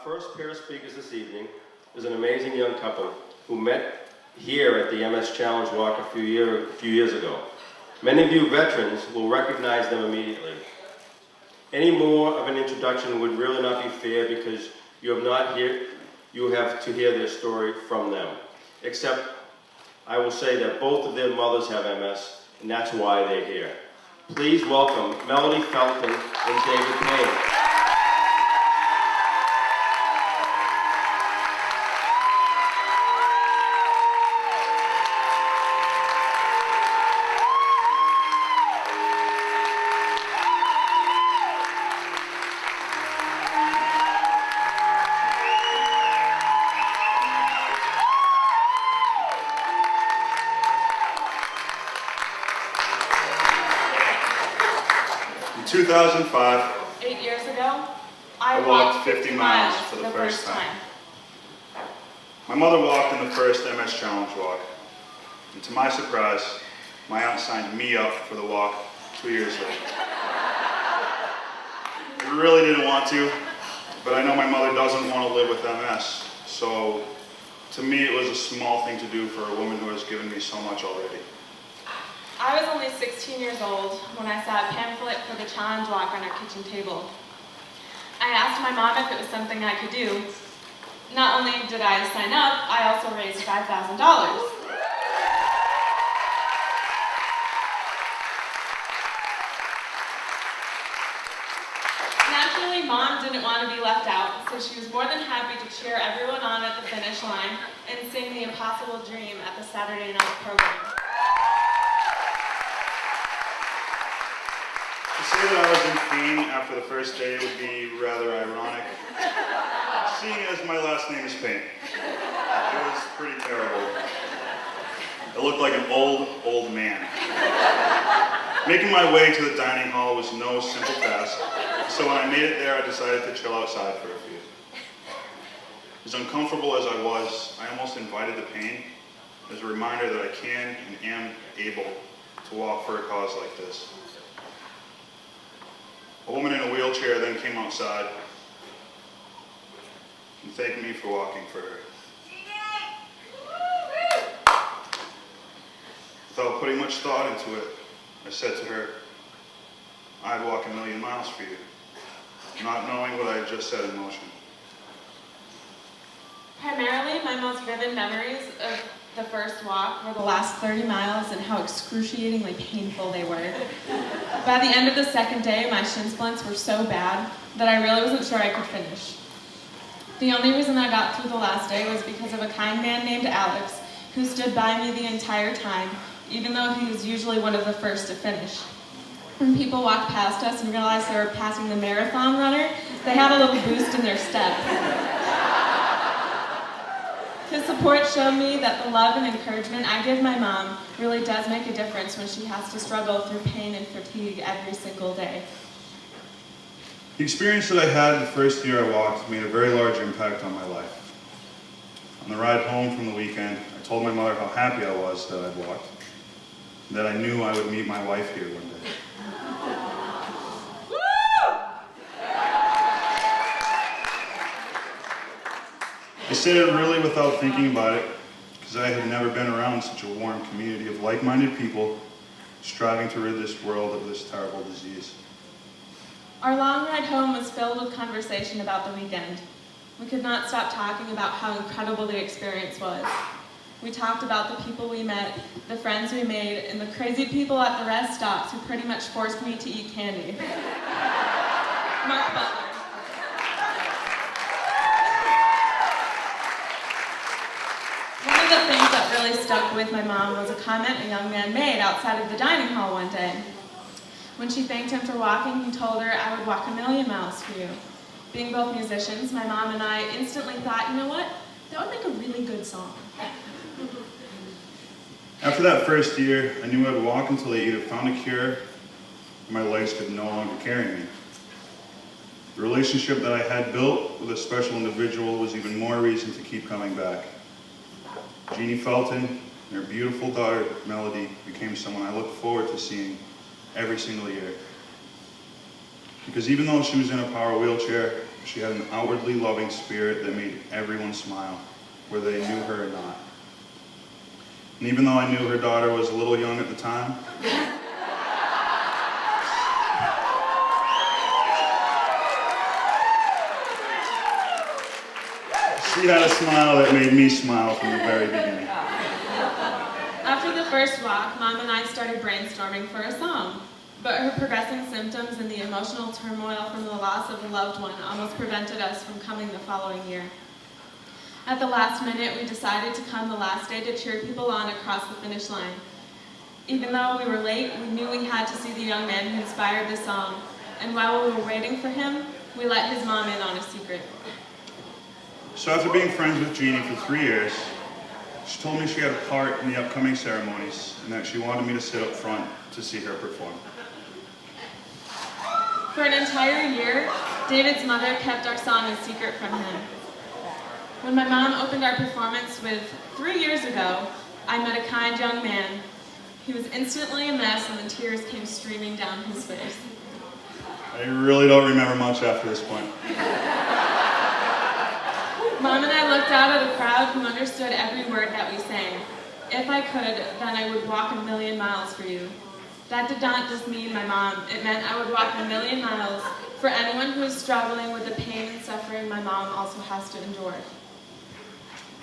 first pair of speakers this evening is an amazing young couple who met here at the MS Challenge Walk a few years ago. Many of you veterans will recognize them immediately. Any more of an introduction would really not be fair because you have to hear their story from them. Except I will say that both of their mothers have MS, and that's why they're here. Please welcome Melody Felton and David Payne. In 2005, 8 years ago, I walked 50 miles for the first time. My mother walked in the first MS Challenge walk, and to my surprise, my aunt signed me up for the walk 2 years later. I really didn't want to, but I know my mother doesn't want to live with MS, so to me it was a small thing to do for a woman who has given me so much already. I was only 16 years old when I saw a pamphlet for the challenge walk on our kitchen table. I asked my mom if it was something I could do. Not only did I sign up, I also raised $5,000. Naturally, Mom didn't want to be left out, so she was more than happy to cheer everyone on at the finish line and sing the Impossible Dream at the Saturday night program. To say that I was in pain after the first day would be rather ironic, seeing as my last name is Payne. It was pretty terrible. I looked like an old man. Making my way to the dining hall was no simple task, so when I made it there, I decided to chill outside for a few. As uncomfortable as I was, I almost invited the pain as a reminder that I can and am able to walk for a cause like this. A woman in a wheelchair then came outside and thanked me for walking for her. Without putting much thought into it, I said to her, "I'd walk 1,000,000 miles for you," not knowing what I had just set in motion. Primarily, my most vivid memories of the first walk were the last 30 miles and how excruciatingly painful they were. By the end of the second day, my shin splints were so bad that I really wasn't sure I could finish. The only reason I got through the last day was because of a kind man named Alex, who stood by me the entire time, even though he was usually one of the first to finish. When people walked past us and realized they were passing the marathon runner, they had a little boost in their step. His support showed me that the love and encouragement I give my mom really does make a difference when she has to struggle through pain and fatigue every single day. The experience that I had the first year I walked made a very large impact on my life. On the ride home from the weekend, I told my mother how happy I was that I'd walked, and that I knew I would meet my wife here one day. I said it really without thinking about it, because I had never been around such a warm community of like-minded people striving to rid this world of this terrible disease. Our long ride home was filled with conversation about the weekend. We could not stop talking about how incredible the experience was. We talked about the people we met, the friends we made, and the crazy people at the rest stops who pretty much forced me to eat candy. Mark Butler. One of the things that really stuck with my mom was a comment a young man made outside of the dining hall one day. When she thanked him for walking, he told her, "I would walk 1,000,000 miles for you." Being both musicians, my mom and I instantly thought, you know what? That would make a really good song. After that first year, I knew I'd walk until I either found a cure or my legs could no longer carry me. The relationship that I had built with a special individual was even more reason to keep coming back. Jeannie Felton and her beautiful daughter, Melody, became someone I look forward to seeing every single year. Because even though she was in a power wheelchair, She had an outwardly loving spirit that made everyone smile, whether they knew her or not. And even though I knew her daughter was a little young at the time, she had a smile that made me smile from the very beginning. After the first walk, Mom and I started brainstorming for a song. But her progressing symptoms and the emotional turmoil from the loss of a loved one almost prevented us from coming the following year. At the last minute, we decided to come the last day to cheer people on across the finish line. Even though we were late, we knew we had to see the young man who inspired the song, and while we were waiting for him, we let his mom in on a secret. So after being friends with Jeannie for 3 years, she told me she had a part in the upcoming ceremonies and that she wanted me to sit up front to see her perform. For an entire year, David's mother kept our song a secret from him. When my mom opened our performance with 3 years ago, I met a kind young man. He was instantly a mess and the tears came streaming down his face. I really don't remember much after this point. Mom and I looked out at a crowd who understood every word that we sang. If I could, then I would walk 1,000,000 miles for you. That did not just mean my mom. It meant I would walk 1,000,000 miles for anyone who is struggling with the pain and suffering my mom also has to endure.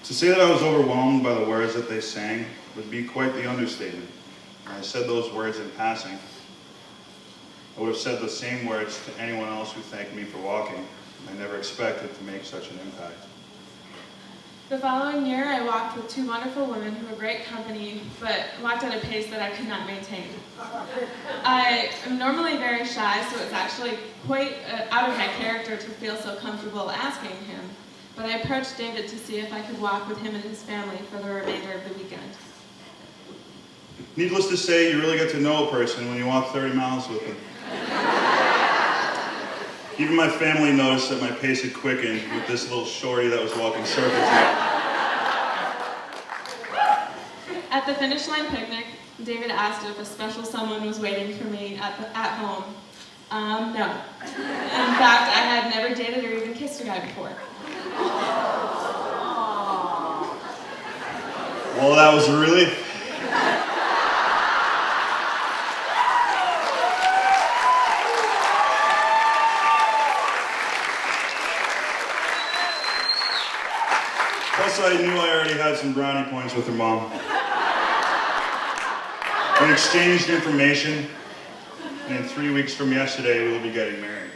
To say that I was overwhelmed by the words that they sang would be quite the understatement. I said those words in passing. I would have said the same words to anyone else who thanked me for walking. I never expected to make such an impact. The following year, I walked with 2 wonderful women who were great company, but walked at a pace that I could not maintain. I am normally very shy, so it's actually quite out of my character to feel so comfortable asking him. But I approached David to see if I could walk with him and his family for the remainder of the weekend. Needless to say, you really get to know a person when you walk 30 miles with them. Even my family noticed that my pace had quickened with this little shorty that was walking circles now. At the finish line picnic, David asked if a special someone was waiting for me at home. No. In fact, I had never dated or even kissed a guy before. Well, that was a relief. Plus, I knew I already had some brownie points with her mom. We exchanged information, and in 3 weeks from yesterday, we'll be getting married.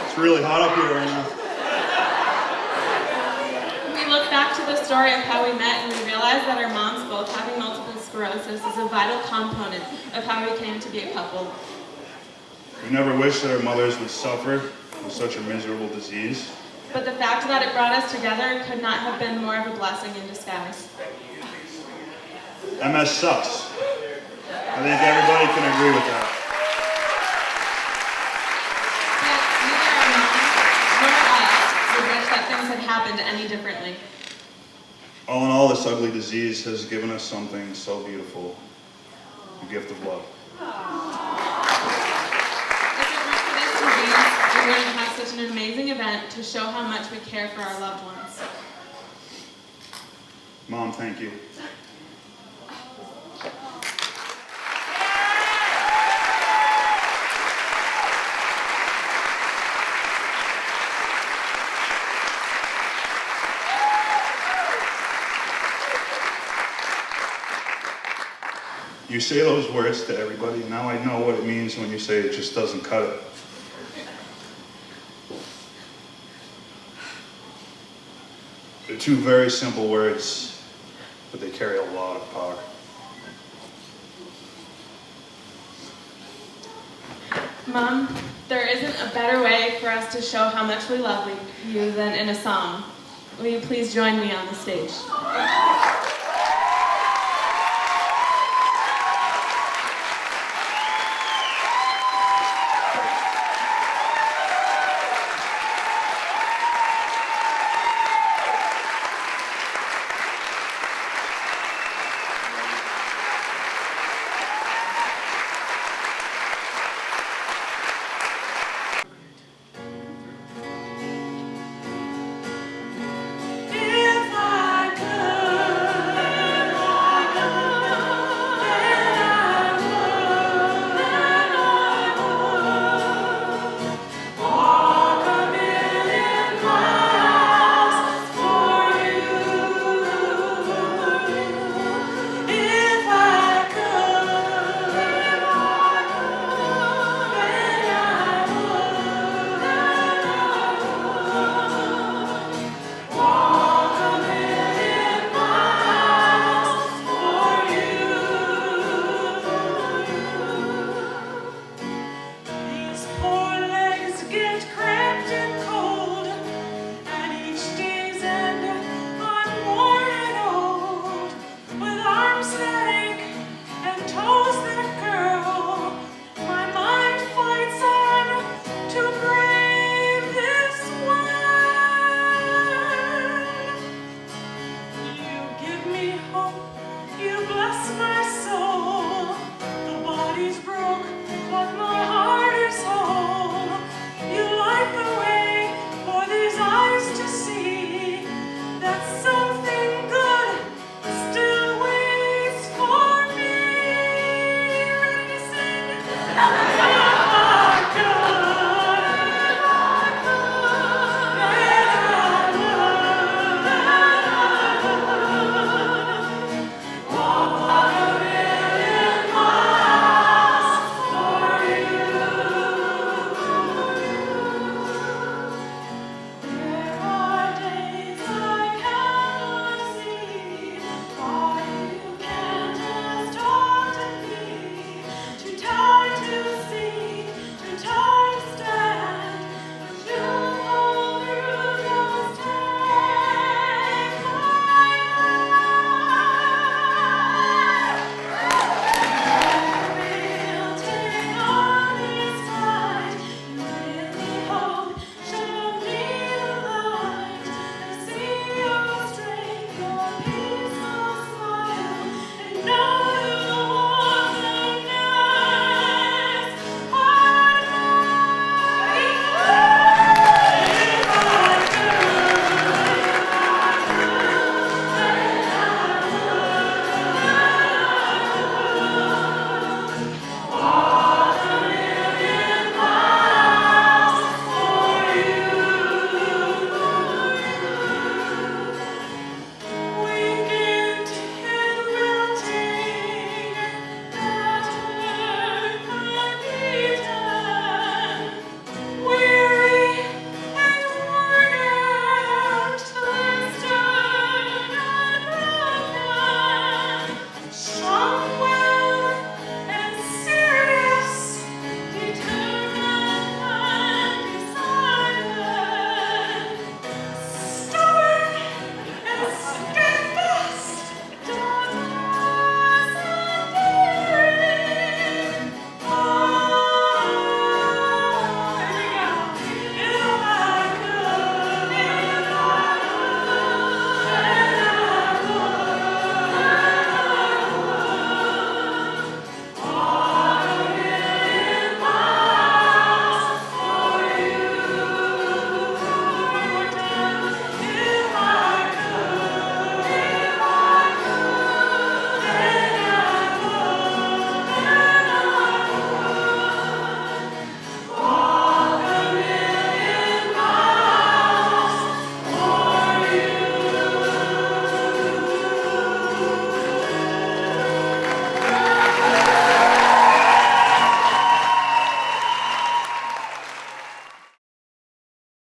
It's really hot up here right now. We look back to the story of how we met and we realized that our moms both having multiple sclerosis is a vital component of how we came to be a couple. We never wished that our mothers would suffer with such a miserable disease. But the fact that it brought us together could not have been more of a blessing in disguise. MS sucks. I think everybody can agree with that. Yet neither our moms nor us would wish that things had happened any differently. All in all, this ugly disease has given us something so beautiful, the gift of love. If it weren't for this disease, we wouldn't have such an amazing event to show how much we care for our loved ones. Mom, thank you. You say those words to everybody. Now I know what it means when you say it just doesn't cut it. They're 2 very simple words, but they carry a lot of power. Mom, there isn't a better way for us to show how much we love you than in a song. Will you please join me on the stage?